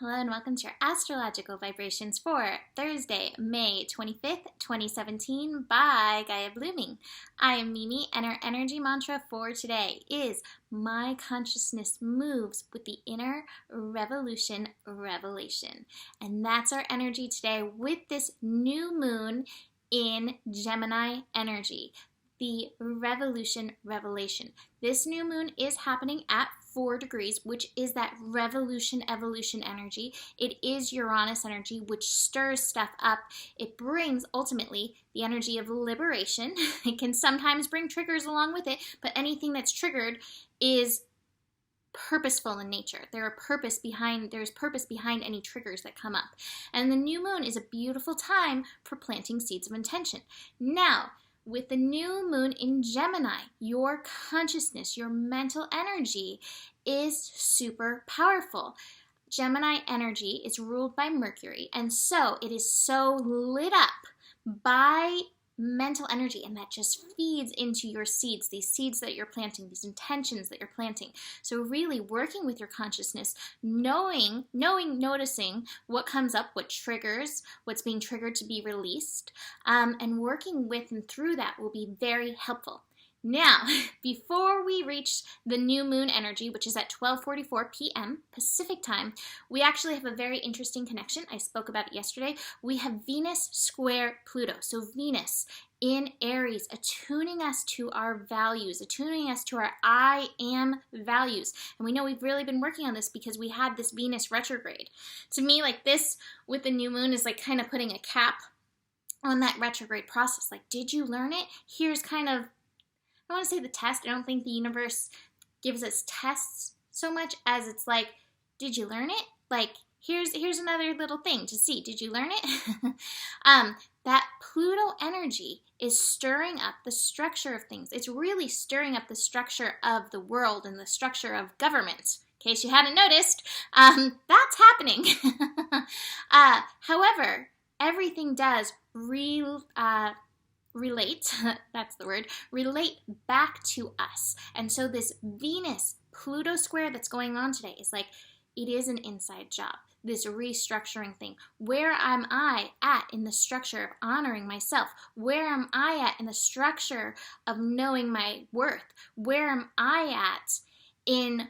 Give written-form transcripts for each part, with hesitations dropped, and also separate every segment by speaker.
Speaker 1: Hello and welcome to your astrological vibrations for Thursday, May 25th, 2017 by Gaia Blooming. I am Mimi and our energy mantra for today is my consciousness moves with the inner revolution revelation. And that's our energy today with this new moon in Gemini energy. The revolution revelation. This new moon is happening at 4 degrees, which is that revolution evolution energy. It is Uranus energy, which stirs stuff up. It brings ultimately the energy of liberation. It can sometimes bring triggers along with it, but anything that's triggered is purposeful in nature. There's purpose behind any triggers that come up. And the new moon is a beautiful time for planting seeds of intention. Now, with the new moon in Gemini, your consciousness, your mental energy is super powerful. Gemini energy is ruled by Mercury, and so it is so lit up by mental energy, and that just feeds into your seeds, these seeds that you're planting, these intentions that you're planting. So really working with your consciousness, noticing what comes up, what triggers, what's being triggered to be released, and working with and through that will be very helpful. Now, before we reach the new moon energy, which is at 12:44 p.m. Pacific time, we actually have a very interesting connection. I spoke about it yesterday. We have Venus square Pluto. So Venus in Aries, attuning us to our values, attuning us to our I am values. And we know we've really been working on this because we had this Venus retrograde. To me, like this with the new moon is like kind of putting a cap on that retrograde process. Like, did you learn it? Here's kind of, I want to say the test. I don't think the universe gives us tests so much as it's like, did you learn it? Like, here's another little thing to see. Did you learn it? That Pluto energy is stirring up the structure of things. It's really stirring up the structure of the world and the structure of government. In case you hadn't noticed, that's happening. However, everything does relate, that's the word, relate back to us. And so this Venus-Pluto square that's going on today is like, it is an inside job, this restructuring thing. Where am I at in the structure of honoring myself? Where am I at in the structure of knowing my worth? Where am I at in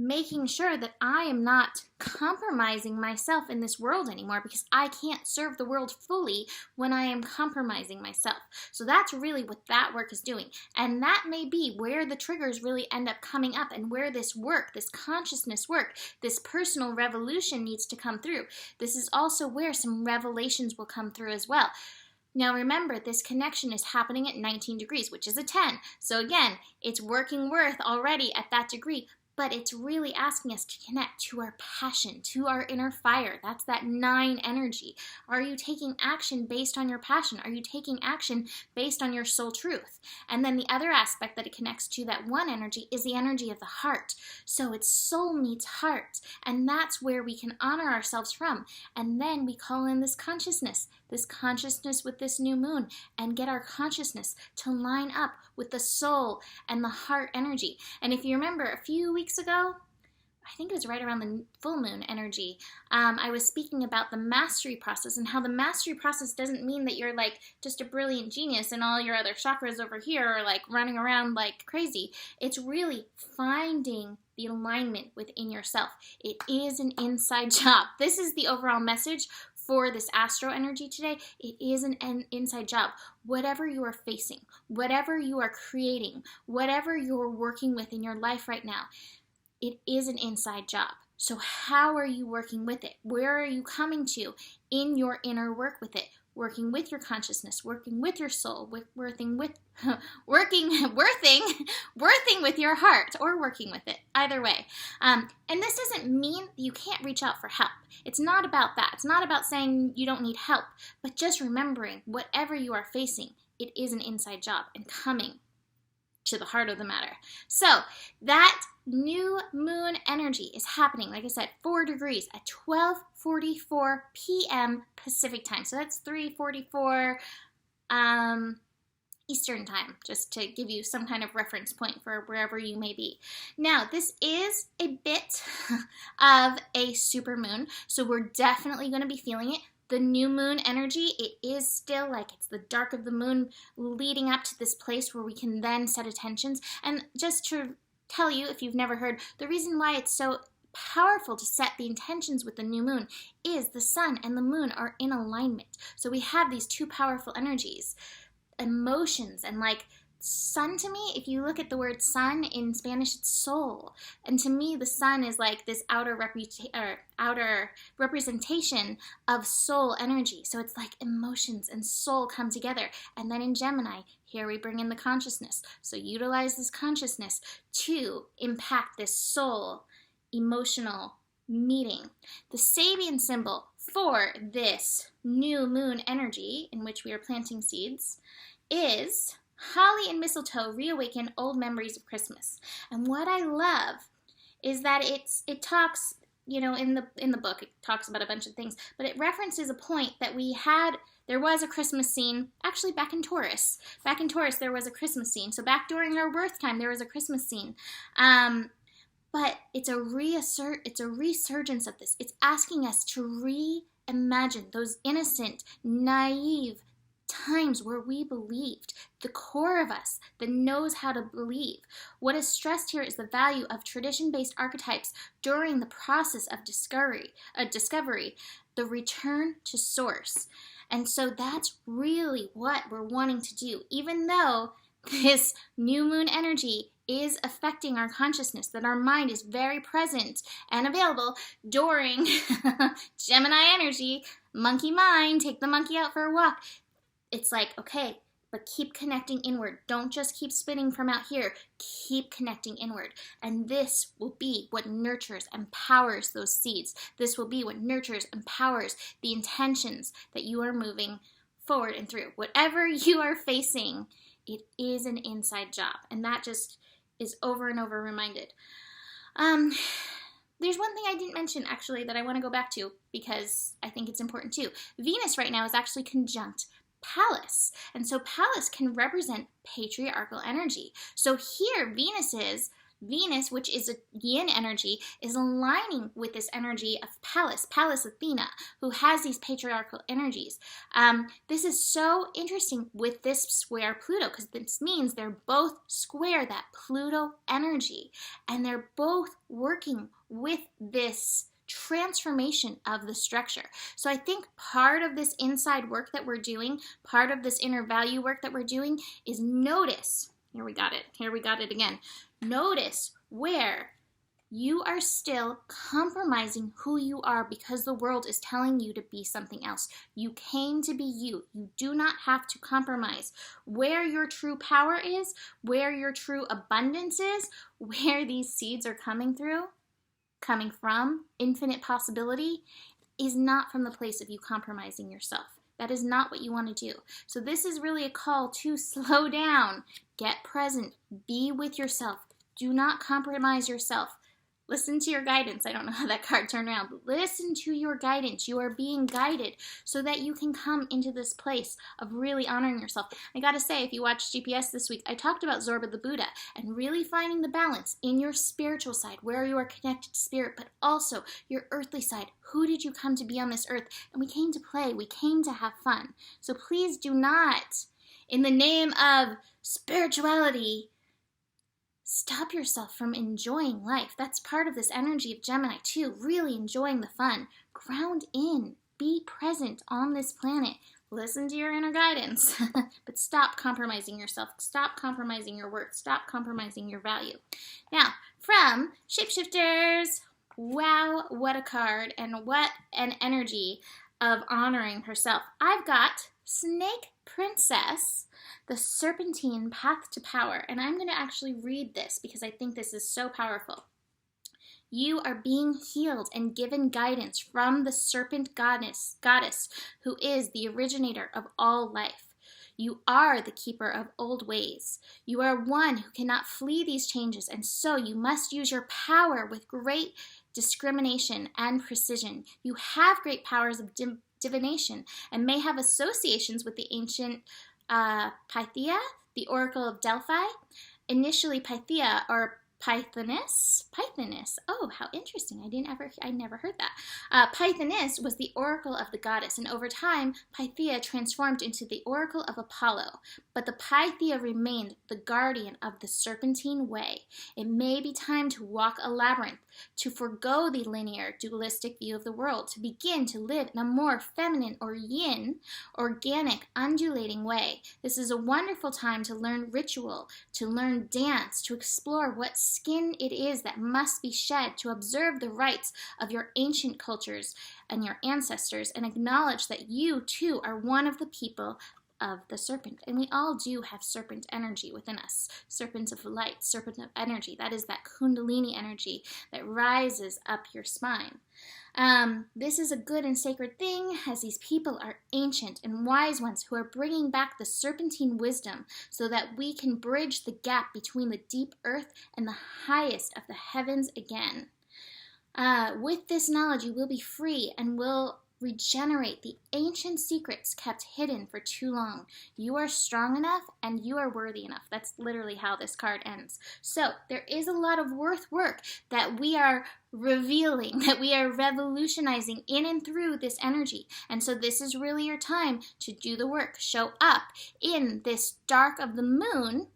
Speaker 1: making sure that I am not compromising myself in this world anymore, because I can't serve the world fully when I am compromising myself. So that's really what that work is doing. And that may be where the triggers really end up coming up and where this work, this consciousness work, this personal revolution needs to come through. This is also where some revelations will come through as well. Now remember, this connection is happening at 19 degrees, which is a 10. So again, it's working worth already at that degree. But it's really asking us to connect to our passion, to our inner fire. That's that 9 energy. Are you taking action based on your passion? Are you taking action based on your soul truth? And then the other aspect that it connects to, that 1 energy, is the energy of the heart. So it's soul meets heart. And that's where we can honor ourselves from. And then we call in this consciousness with this new moon, and get our consciousness to line up with the soul and the heart energy. And if you remember a few weeks ago, I think it was right around the full moon energy, I was speaking about the mastery process and how the mastery process doesn't mean that you're like just a brilliant genius and all your other chakras over here are like running around like crazy. It's really finding the alignment within yourself. It is an inside job. This is the overall message for this astro energy today. It is an inside job. Whatever you are facing, whatever you are creating, whatever you're working with in your life right now, it is an inside job. So how are you working with it? Where are you coming to in your inner work with it? Working with your consciousness, working with your soul, working with your heart, or working with it. Either way. And this doesn't mean that you can't reach out for help. It's not about that. It's not about saying you don't need help, but just remembering whatever you are facing, it is an inside job and coming to the heart of the matter. So that new moon energy is happening, like I said, 4 degrees at 12:44 p.m. Pacific time. So that's 3:44 Eastern time, just to give you some kind of reference point for wherever you may be. Now, this is a bit of a supermoon, so we're definitely going to be feeling it. The new moon energy, it is still like it's the dark of the moon leading up to this place where we can then set intentions. And just to tell you, if you've never heard, the reason why it's so powerful to set the intentions with the new moon is the sun and the moon are in alignment. So we have these two powerful energies, emotions, and like sun to me, if you look at the word sun in Spanish, it's soul. And to me, the sun is like this outer representation of soul energy. So it's like emotions and soul come together. And then in Gemini, here we bring in the consciousness. So utilize this consciousness to impact this soul emotional meeting. The Sabian symbol for this new moon energy in which we are planting seeds is holly and mistletoe reawaken old memories of Christmas. And what I love is that it talks, in the book, it talks about a bunch of things, but it references a point that there was a Christmas scene, actually back in Taurus. Back in Taurus, there was a Christmas scene. So back during our birth time, there was a Christmas scene. But it's a resurgence of this. It's asking us to reimagine those innocent, naive times where we believed, the core of us that knows how to believe. What is stressed here is the value of tradition-based archetypes during the process of discovery, the return to source. And so that's really what we're wanting to do, even though this new moon energy is affecting our consciousness, that our mind is very present and available during Gemini energy, monkey mind, take the monkey out for a walk. It's like, okay, but keep connecting inward. Don't just keep spinning from out here. Keep connecting inward. And this will be what nurtures and powers those seeds. This will be what nurtures and powers the intentions that you are moving forward and through. Whatever you are facing, it is an inside job. And that just is over and over reminded. There's one thing I didn't mention, actually, that I want to go back to because I think it's important too. Venus right now is actually conjunct Pallas. And so Pallas can represent patriarchal energy. So here Venus, which is a yin energy, is aligning with this energy of Pallas Athena, who has these patriarchal energies. This is so interesting with this square Pluto, because this means they're both square that Pluto energy, and they're both working with this transformation of the structure. So I think part of this inside work that we're doing, part of this inner value work that we're doing is notice, here we got it again, notice where you are still compromising who you are because the world is telling you to be something else. You came to be you. You do not have to compromise. Where your true power is, where your true abundance is, where these seeds are coming from, infinite possibility, is not from the place of you compromising yourself. That is not what you want to do. So this is really a call to slow down, get present, be with yourself. Do not compromise yourself. Listen to your guidance. I don't know how that card turned around, but listen to your guidance. You are being guided so that you can come into this place of really honoring yourself. I gotta say, if you watched GPS this week, I talked about Zorba the Buddha and really finding the balance in your spiritual side, where you are connected to spirit, but also your earthly side. Who did you come to be on this earth? And we came to play. We came to have fun. So please do not, in the name of spirituality, stop yourself from enjoying life. That's part of this energy of Gemini too, really enjoying the fun. Ground in, be present on this planet. Listen to your inner guidance, but stop compromising yourself. Stop compromising your worth. Stop compromising your value. Now, from Shapeshifters, wow, what a card and what an energy of honoring herself. I've got Snake Princess, the Serpentine Path to Power. And I'm going to actually read this because I think this is so powerful. You are being healed and given guidance from the serpent goddess who is the originator of all life. You are the keeper of old ways. You are one who cannot flee these changes, and so you must use your power with great discrimination and precision. You have great powers of divination and may have associations with the ancient Pythia, the Oracle of Delphi. Initially, Pythia, or Pythoness. Oh, how interesting. I never heard that. Pythoness was the oracle of the goddess, and over time, Pythia transformed into the oracle of Apollo. But the Pythia remained the guardian of the serpentine way. It may be time to walk a labyrinth, to forgo the linear, dualistic view of the world, to begin to live in a more feminine or yin, organic, undulating way. This is a wonderful time to learn ritual, to learn dance, to explore what skin it is that must be shed, to observe the rites of your ancient cultures and your ancestors, and acknowledge that you too are one of the people of the serpent. And we all do have serpent energy within us. Serpents of light, serpent of energy. That is that kundalini energy that rises up your spine. This is a good and sacred thing, as these people are ancient and wise ones who are bringing back the serpentine wisdom so that we can bridge the gap between the deep earth and the highest of the heavens again. With this knowledge, you will be free and will regenerate the ancient secrets kept hidden for too long. You are strong enough and you are worthy enough. That's literally how this card ends. So there is a lot of work that we are revealing, that we are revolutionizing in and through this energy. And so this is really your time to do the work. Show up in this dark of the moon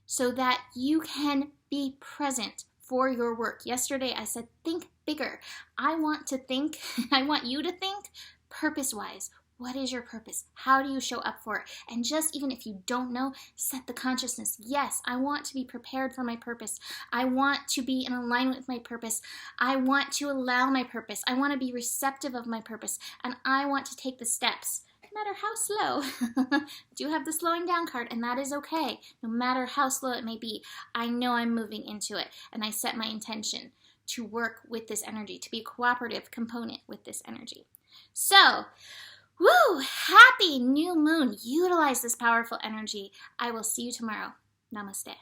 Speaker 1: so that you can be present for your work. Yesterday I said, think bigger. I want you to think purpose-wise. What is your purpose? How do you show up for it? And just even if you don't know, set the consciousness. Yes, I want to be prepared for my purpose. I want to be in alignment with my purpose. I want to allow my purpose. I want to be receptive of my purpose. And I want to take the steps. No matter how slow. I do have the slowing down card, and that is okay. No matter how slow it may be, I know I'm moving into it, and I set my intention to work with this energy, to be a cooperative component with this energy. So, woo! Happy new moon. Utilize this powerful energy. I will see you tomorrow. Namaste.